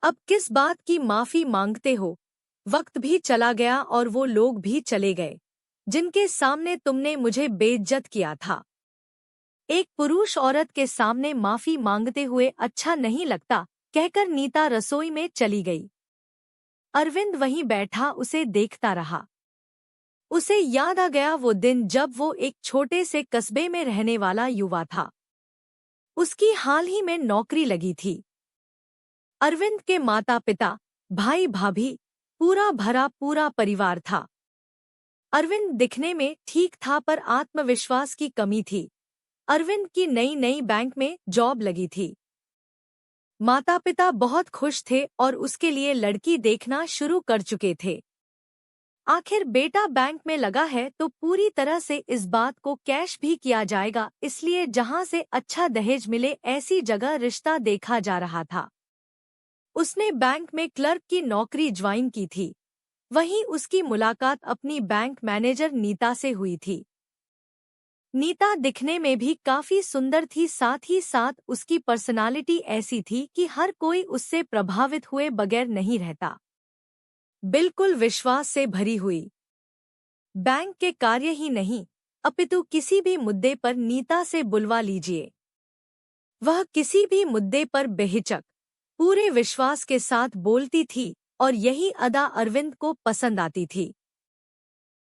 अब किस बात की माफी मांगते हो? वक्त भी चला गया और वो लोग भी चले गए जिनके सामने तुमने मुझे बेइज्जत किया था। एक पुरुष औरत के सामने माफी मांगते हुए अच्छा नहीं लगता, कहकर नीता रसोई में चली गई। अरविंद वहीं बैठा उसे देखता रहा। उसे याद आ गया वो दिन जब वो एक छोटे से कस्बे में रहने वाला युवा था। उसकी हाल ही में नौकरी लगी थी। अरविंद के माता पिता, भाई भाभी, पूरा भरा पूरा परिवार था। अरविंद दिखने में ठीक था पर आत्मविश्वास की कमी थी। अरविंद की नई नई बैंक में जॉब लगी थी। माता पिता बहुत खुश थे और उसके लिए लड़की देखना शुरू कर चुके थे। आखिर बेटा बैंक में लगा है तो पूरी तरह से इस बात को कैश भी किया जाएगा, इसलिए जहां से अच्छा दहेज मिले ऐसी जगह रिश्ता देखा जा रहा था। उसने बैंक में क्लर्क की नौकरी ज्वाइन की थी। वहीं उसकी मुलाकात अपनी बैंक मैनेजर नीता से हुई थी। नीता दिखने में भी काफी सुंदर थी, साथ ही साथ उसकी पर्सनालिटी ऐसी थी कि हर कोई उससे प्रभावित हुए बगैर नहीं रहता। बिल्कुल विश्वास से भरी हुई। बैंक के कार्य ही नहीं अपितु किसी भी मुद्दे पर नीता से बुलवा लीजिए। वह किसी भी मुद्दे पर बेहिचक, पूरे विश्वास के साथ बोलती थी और यही अदा अरविंद को पसंद आती थी।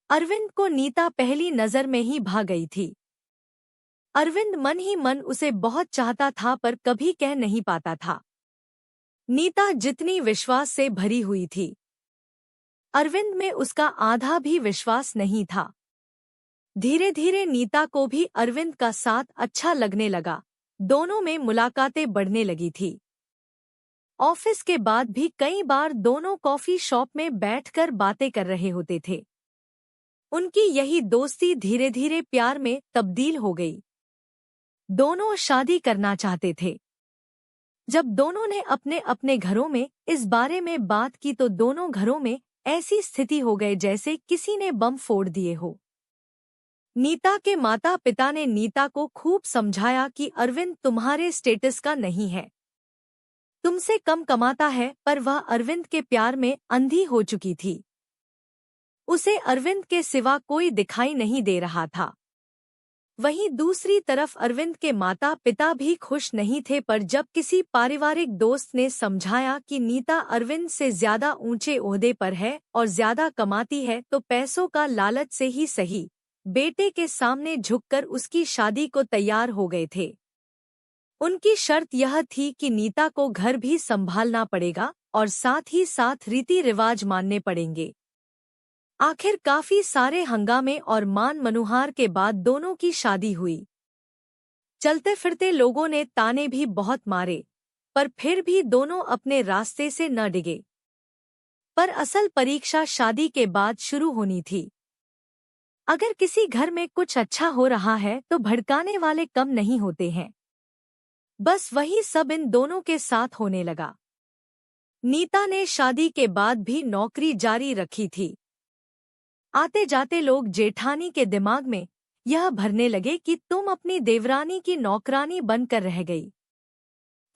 अरविंद को नीता पहली नजर में ही भा गई थी। अरविंद मन ही मन उसे बहुत चाहता था पर कभी कह नहीं पाता था। नीता जितनी विश्वास से भरी हुई थी, अरविंद में उसका आधा भी विश्वास नहीं था। धीरे धीरे नीता को भी अरविंद का साथ अच्छा लगने लगा। दोनों में मुलाकातें बढ़ने लगी थी। ऑफिस के बाद भी कई बार दोनों कॉफी शॉप में बैठकर बातें कर रहे होते थे। उनकी यही दोस्ती धीरे धीरे प्यार में तब्दील हो गई। दोनों शादी करना चाहते थे। जब दोनों ने अपने अपने घरों में इस बारे में बात की तो दोनों घरों में ऐसी स्थिति हो गई जैसे किसी ने बम फोड़ दिए हो। नीता के माता पिता ने नीता को खूब समझाया कि अरविंद तुम्हारे स्टेटस का नहीं है, तुमसे कम कमाता है, पर वह अरविंद के प्यार में अंधी हो चुकी थी। उसे अरविंद के सिवा कोई दिखाई नहीं दे रहा था। वहीं दूसरी तरफ अरविंद के माता पिता भी खुश नहीं थे, पर जब किसी पारिवारिक दोस्त ने समझाया कि नीता अरविंद से ज्यादा ऊंचे ओहदे पर है और ज्यादा कमाती है तो पैसों का लालच से ही सही, बेटे के सामने झुककर उसकी शादी को तैयार हो गए थे। उनकी शर्त यह थी कि नीता को घर भी संभालना पड़ेगा और साथ ही साथ रीति रिवाज मानने पड़ेंगे। आखिर काफी सारे हंगामे और मान मनुहार के बाद दोनों की शादी हुई। चलते फिरते लोगों ने ताने भी बहुत मारे, पर फिर भी दोनों अपने रास्ते से न डिगे। पर असल परीक्षा शादी के बाद शुरू होनी थी। अगर किसी घर में कुछ अच्छा हो रहा है तो भड़काने वाले कम नहीं होते हैं। बस वही सब इन दोनों के साथ होने लगा। नीता ने शादी के बाद भी नौकरी जारी रखी थी। आते जाते लोग जेठानी के दिमाग में यह भरने लगे कि तुम अपनी देवरानी की नौकरानी बनकर रह गई।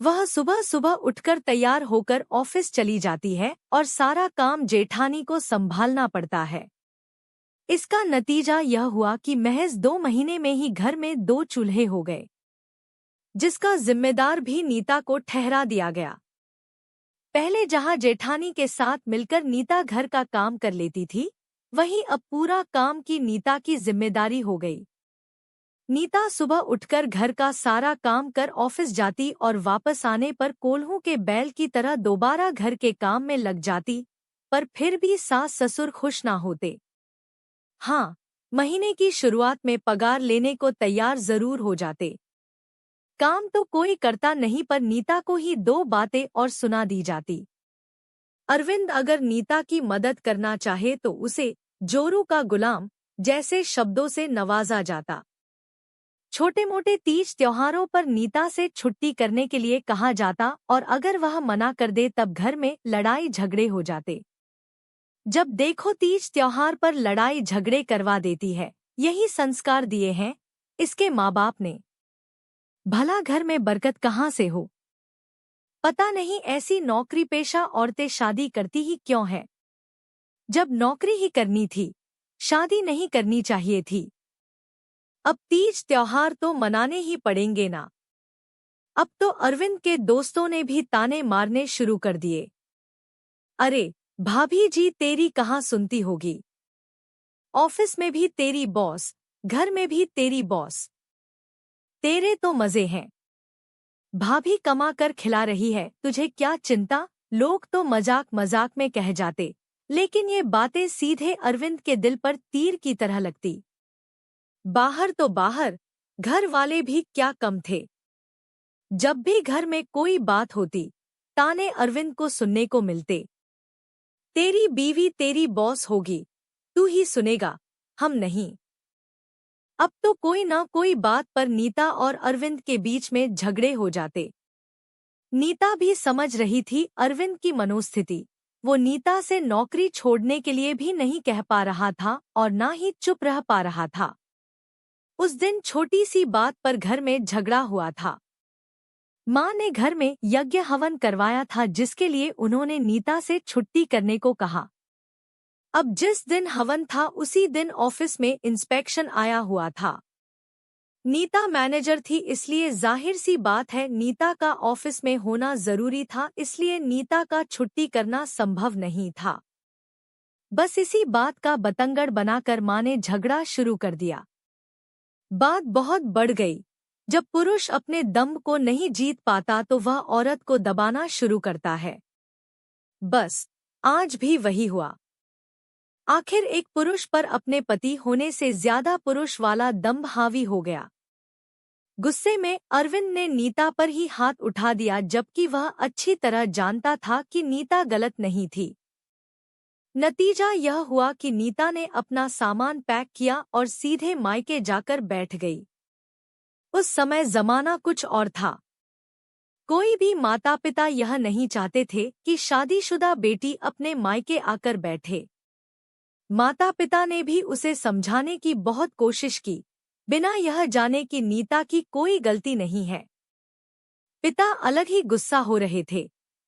वह सुबह सुबह उठकर तैयार होकर ऑफिस चली जाती है और सारा काम जेठानी को संभालना पड़ता है। इसका नतीजा यह हुआ कि महज 2 महीने में ही घर में 2 चूल्हे हो गए, जिसका जिम्मेदार भी नीता को ठहरा दिया गया। पहले जहां जेठानी के साथ मिलकर नीता घर का काम कर लेती थी, वहीं अब पूरा काम की नीता की जिम्मेदारी हो गई। नीता सुबह उठकर घर का सारा काम कर ऑफिस जाती और वापस आने पर कोल्हू के बैल की तरह दोबारा घर के काम में लग जाती, पर फिर भी सास ससुर खुश ना होते। हाँ, महीने की शुरुआत में पगार लेने को तैयार जरूर हो जाते। काम तो कोई करता नहीं, पर नीता को ही 2 बातें और सुना दी जाती। अरविंद अगर नीता की मदद करना चाहे तो उसे जोरू का गुलाम जैसे शब्दों से नवाजा जाता। छोटे मोटे तीज त्योहारों पर नीता से छुट्टी करने के लिए कहा जाता और अगर वह मना कर दे तब घर में लड़ाई झगड़े हो जाते। जब देखो तीज त्योहार पर लड़ाई झगड़े करवा देती है, यही संस्कार दिए हैं इसके माँ बाप ने। भला घर में बरकत कहाँ से हो? पता नहीं ऐसी नौकरी पेशा औरतें शादी करती ही क्यों है। जब नौकरी ही करनी थी, शादी नहीं करनी चाहिए थी। अब तीज त्योहार तो मनाने ही पड़ेंगे ना। अब तो अरविंद के दोस्तों ने भी ताने मारने शुरू कर दिए। अरे भाभी जी, तेरी कहाँ सुनती होगी। ऑफिस में भी तेरी बॉस, घर में भी तेरी बॉस। तेरे तो मजे हैं। भाभी कमा कर खिला रही है, तुझे क्या चिंता। लोग तो मजाक मजाक में कह जाते, लेकिन ये बातें सीधे अरविंद के दिल पर तीर की तरह लगती। बाहर तो बाहर, घर वाले भी क्या कम थे। जब भी घर में कोई बात होती, ताने अरविंद को सुनने को मिलते। तेरी बीवी तेरी बॉस होगी, तू ही सुनेगा, हम नहीं। अब तो कोई ना कोई बात पर नीता और अरविंद के बीच में झगड़े हो जाते। नीता भी समझ रही थी अरविंद की मनोस्थिति। वो नीता से नौकरी छोड़ने के लिए भी नहीं कह पा रहा था और ना ही चुप रह पा रहा था। उस दिन छोटी सी बात पर घर में झगड़ा हुआ था। माँ ने घर में यज्ञ हवन करवाया था, जिसके लिए उन्होंने नीता से छुट्टी करने को कहा। अब जिस दिन हवन था उसी दिन ऑफिस में इंस्पेक्शन आया हुआ था। नीता मैनेजर थी, इसलिए जाहिर सी बात है नीता का ऑफिस में होना जरूरी था, इसलिए नीता का छुट्टी करना संभव नहीं था। बस इसी बात का बतंगड़ बनाकर माँ ने झगड़ा शुरू कर दिया। बात बहुत बढ़ गई। जब पुरुष अपने दम को नहीं जीत पाता तो वह औरत को दबाना शुरू करता है। बस आज भी वही हुआ। आखिर एक पुरुष पर अपने पति होने से ज्यादा पुरुष वाला दम्भ हावी हो गया। गुस्से में अरविंद ने नीता पर ही हाथ उठा दिया, जबकि वह अच्छी तरह जानता था कि नीता गलत नहीं थी। नतीजा यह हुआ कि नीता ने अपना सामान पैक किया और सीधे मायके जाकर बैठ गई। उस समय जमाना कुछ और था। कोई भी माता पिता यह नहीं चाहते थे कि शादीशुदा बेटी अपने मायके आकर बैठे। माता पिता ने भी उसे समझाने की बहुत कोशिश की, बिना यह जाने कि नीता की कोई गलती नहीं है। पिता अलग ही गुस्सा हो रहे थे।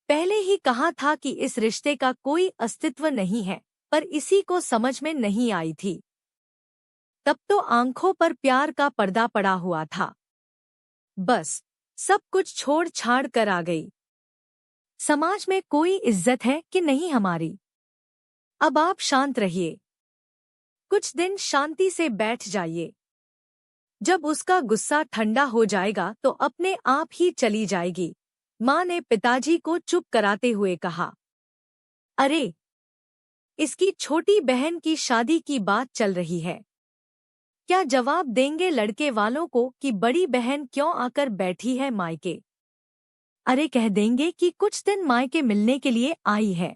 पहले ही कहा था कि इस रिश्ते का कोई अस्तित्व नहीं है, पर इसी को समझ में नहीं आई थी। तब तो आंखों पर प्यार का पर्दा पड़ा हुआ था। बस सब कुछ छोड़ छाड़ कर आ गई। समाज में कोई इज्जत है कि नहीं हमारी। अब आप शांत रहिए, कुछ दिन शांति से बैठ जाइए। जब उसका गुस्सा ठंडा हो जाएगा तो अपने आप ही चली जाएगी, माँ ने पिताजी को चुप कराते हुए कहा। अरे, इसकी छोटी बहन की शादी की बात चल रही है। क्या जवाब देंगे लड़के वालों को कि बड़ी बहन क्यों आकर बैठी है मायके? अरे, कह देंगे कि कुछ दिन मायके मिलने के लिए आई है।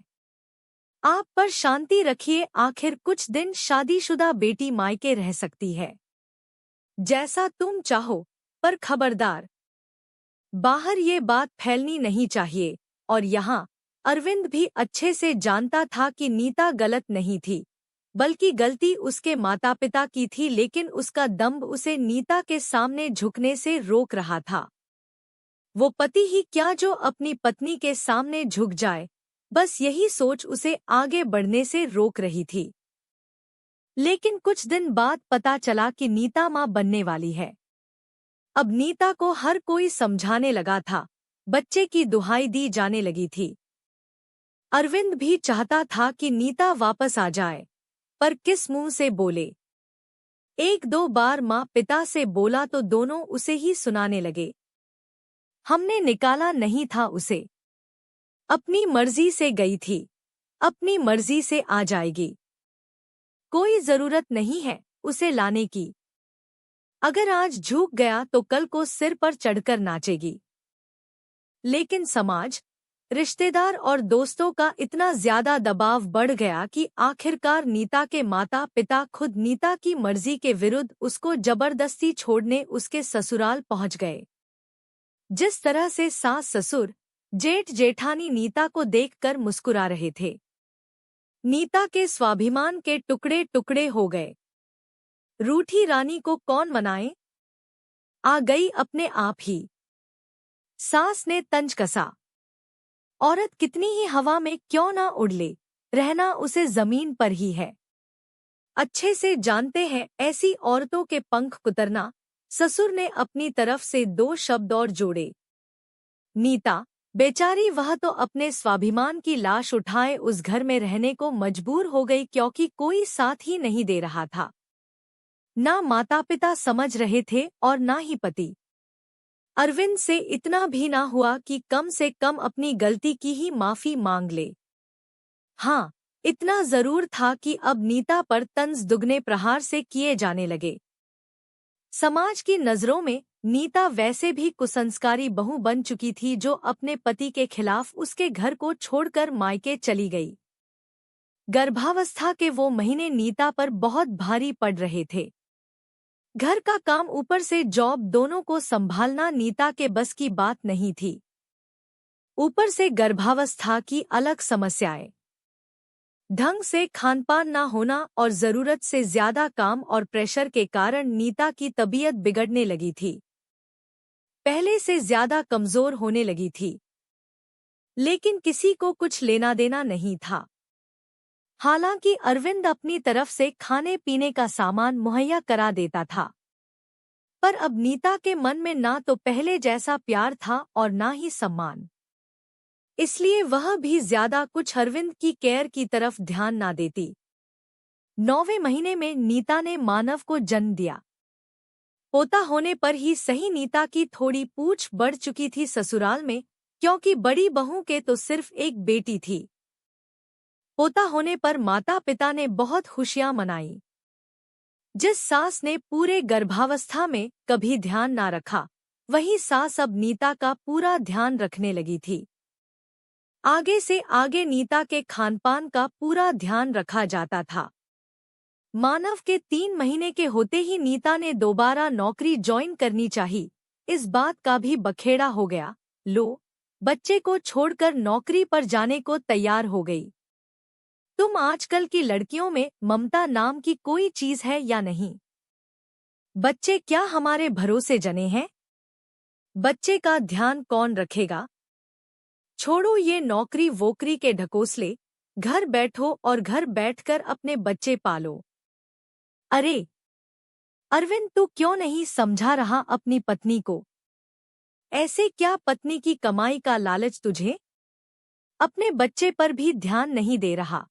आप पर शांति रखिए, आखिर कुछ दिन शादीशुदा बेटी मायके रह सकती है। जैसा तुम चाहो, पर खबरदार, बाहर ये बात फैलनी नहीं चाहिए। और यहाँ अरविंद भी अच्छे से जानता था कि नीता गलत नहीं थी, बल्कि गलती उसके माता पिता की थी, लेकिन उसका दम्भ उसे नीता के सामने झुकने से रोक रहा था। वो पति ही क्या जो अपनी पत्नी के सामने झुक जाए, बस यही सोच उसे आगे बढ़ने से रोक रही थी। लेकिन कुछ दिन बाद पता चला कि नीता माँ बनने वाली है। अब नीता को हर कोई समझाने लगा था, बच्चे की दुहाई दी जाने लगी थी। अरविंद भी चाहता था कि नीता वापस आ जाए, पर किस मुंह से बोले। एक दो बार माँ पिता से बोला तो दोनों उसे ही सुनाने लगे। हमने निकाला नहीं था उसे, अपनी मर्जी से गई थी, अपनी मर्जी से आ जाएगी। कोई जरूरत नहीं है उसे लाने की। अगर आज झुक गया तो कल को सिर पर चढ़कर नाचेगी। लेकिन समाज, रिश्तेदार और दोस्तों का इतना ज्यादा दबाव बढ़ गया कि आखिरकार नीता के माता पिता खुद नीता की मर्जी के विरुद्ध उसको जबरदस्ती छोड़ने उसके ससुराल पहुंच गए। जिस तरह से सास ससुर, जेठ जेठानी नीता को देखकर मुस्कुरा रहे थे, नीता के स्वाभिमान के टुकड़े टुकड़े हो गए। रूठी रानी को कौन मनाए? आ गई अपने आप ही। सास ने तंज कसा। औरत कितनी ही हवा में क्यों ना उड़ ले, रहना उसे जमीन पर ही है। अच्छे से जानते हैं ऐसी औरतों के पंख कुतरना। ससुर ने अपनी तरफ से 2 शब्द और जोड़े। नीता, बेचारी, वह तो अपने स्वाभिमान की लाश उठाए उस घर में रहने को मजबूर हो गई क्योंकि कोई साथ ही नहीं दे रहा था। ना माता पिता समझ रहे थे और ना ही पति। अरविंद से इतना भी ना हुआ कि कम से कम अपनी गलती की ही माफी मांग ले। हाँ, इतना जरूर था कि अब नीता पर तंज दुगने प्रहार से किए जाने लगे। समाज की नजरों में नीता वैसे भी कुसंस्कारी बहू बन चुकी थी जो अपने पति के खिलाफ उसके घर को छोड़कर मायके चली गई। गर्भावस्था के वो महीने नीता पर बहुत भारी पड़ रहे थे। घर का काम ऊपर से जॉब, दोनों को संभालना नीता के बस की बात नहीं थी। ऊपर से गर्भावस्था की अलग समस्याएं, ढंग से खानपान ना होना और जरूरत से ज्यादा काम और प्रेशर के कारण नीता की तबीयत बिगड़ने लगी थी। पहले से ज्यादा कमजोर होने लगी थी। लेकिन किसी को कुछ लेना देना नहीं था। हालांकि अरविंद अपनी तरफ से खाने पीने का सामान मुहैया करा देता था, पर अब नीता के मन में ना तो पहले जैसा प्यार था और ना ही सम्मान। इसलिए वह भी ज्यादा कुछ अरविंद की केयर की तरफ ध्यान ना देती। 9वें महीने में नीता ने मानव को जन्म दिया। पोता होने पर ही सही नीता की थोड़ी पूछ बढ़ चुकी थी ससुराल में, क्योंकि बड़ी बहू के तो सिर्फ एक बेटी थी। पोता होने पर माता पिता ने बहुत खुशियां मनाई। जिस सास ने पूरे गर्भावस्था में कभी ध्यान ना रखा, वही सास अब नीता का पूरा ध्यान रखने लगी थी। आगे से आगे नीता के खानपान का पूरा ध्यान रखा जाता था। मानव के 3 महीने के होते ही नीता ने दोबारा नौकरी ज्वाइन करनी चाहिए। इस बात का भी बखेड़ा हो गया। लो, बच्चे को छोड़कर नौकरी पर जाने को तैयार हो गई। तुम आजकल की लड़कियों में ममता नाम की कोई चीज है या नहीं? बच्चे क्या हमारे भरोसे जने हैं? बच्चे का ध्यान कौन रखेगा? छोड़ो ये नौकरी वोकरी के ढकोसले, घर बैठो और घर बैठकर अपने बच्चे पालो। अरे अरविंद, तू क्यों नहीं समझा रहा अपनी पत्नी को? ऐसे क्या पत्नी की कमाई का लालच तुझे? अपने बच्चे पर भी ध्यान नहीं दे रहा।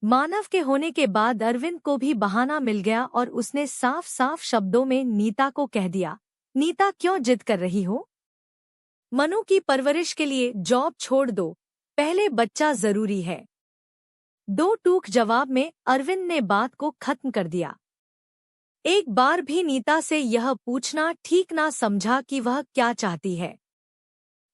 मानव के होने के बाद अरविंद को भी बहाना मिल गया और उसने साफ साफ शब्दों में नीता को कह दिया, नीता क्यों जिद कर रही हो? मनु की परवरिश के लिए जॉब छोड़ दो, पहले बच्चा जरूरी है। 2 टूक जवाब में अरविंद ने बात को खत्म कर दिया। एक बार भी नीता से यह पूछना ठीक ना समझा कि वह क्या चाहती है।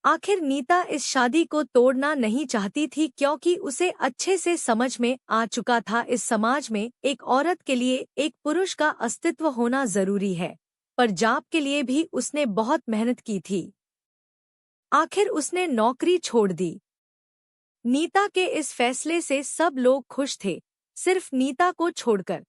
आखिर नीता इस शादी को तोड़ना नहीं चाहती थी क्योंकि उसे अच्छे से समझ में आ चुका था इस समाज में एक औरत के लिए एक पुरुष का अस्तित्व होना जरूरी है। पर जॉब के लिए भी उसने बहुत मेहनत की थी। आखिर उसने नौकरी छोड़ दी। नीता के इस फैसले से सब लोग खुश थे, सिर्फ नीता को छोड़कर।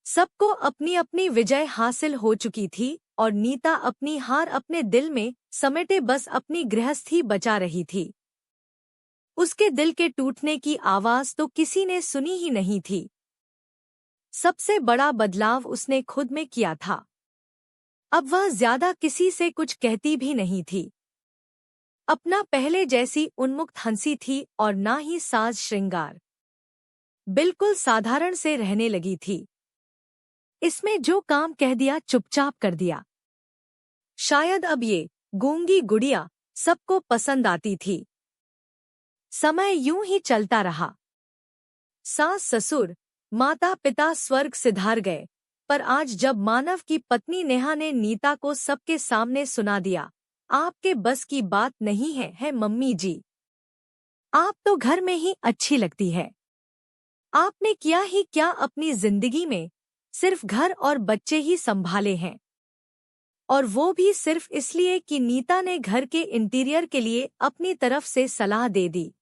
सबको अपनी अपनी विजय हासिल हो चुकी थी और नीता अपनी हार अपने दिल में समेटे बस अपनी गृहस्थी बचा रही थी। उसके दिल के टूटने की आवाज तो किसी ने सुनी ही नहीं थी। सबसे बड़ा बदलाव उसने खुद में किया था। अब वह ज्यादा किसी से कुछ कहती भी नहीं थी। अपना पहले जैसी उन्मुक्त हंसी थी और ना ही साज श्रृंगार। बिल्कुल साधारण से रहने लगी थी। इसमें जो काम कह दिया चुपचाप कर दिया। शायद अब ये गूंगी गुड़िया सबको पसंद आती थी। समय यूं ही चलता रहा। सास ससुर माता पिता स्वर्ग सिधार गए, पर आज जब मानव की पत्नी नेहा ने नीता को सबके सामने सुना दिया, आपके बस की बात नहीं है मम्मी जी। आप तो घर में ही अच्छी लगती है। आपने किया ही क्या अपनी जिंदगी में, सिर्फ घर और बच्चे ही संभाले हैं। और वो भी सिर्फ इसलिए कि नीता ने घर के इंटीरियर के लिए अपनी तरफ से सलाह दे दी।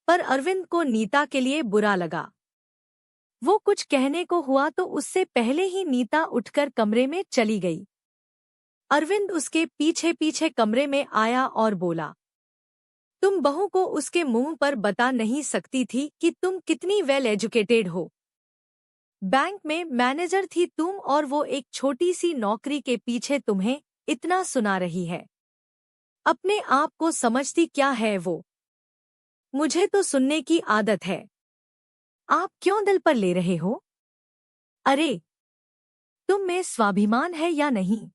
पर अरविंद को नीता के लिए बुरा लगा। वो कुछ कहने को हुआ तो उससे पहले ही नीता उठकर कमरे में चली गई। अरविंद उसके पीछे पीछे कमरे में आया और बोला, तुम बहू को उसके मुंह पर बता नहीं सकती थी कि तुम कितनी वेल एजुकेटेड हो। बैंक में मैनेजर थी तुम और वो एक छोटी सी नौकरी के पीछे तुम्हें इतना सुना रही है। अपने आप को समझती क्या है वो? मुझे तो सुनने की आदत है। आप क्यों दिल पर ले रहे हो? अरे, तुम में स्वाभिमान है या नहीं?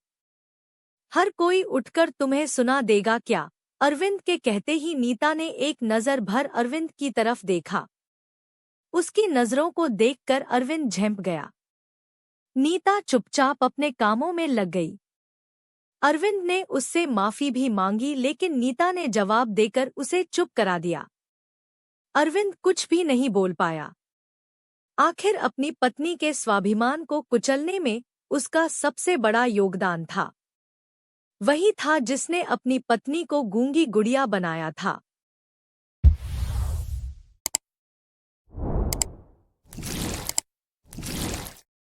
हर कोई उठकर तुम्हें सुना देगा क्या? अरविंद के कहते ही नीता ने एक नजर भर अरविंद की तरफ देखा। उसकी नजरों को देखकर अरविंद झेंप गया। नीता चुपचाप अपने कामों में लग गई। अरविंद ने उससे माफी भी मांगी लेकिन नीता ने जवाब देकर उसे चुप करा दिया। अरविंद कुछ भी नहीं बोल पाया। आखिर अपनी पत्नी के स्वाभिमान को कुचलने में उसका सबसे बड़ा योगदान था। वही था जिसने अपनी पत्नी को गूंगी गुड़िया बनाया था।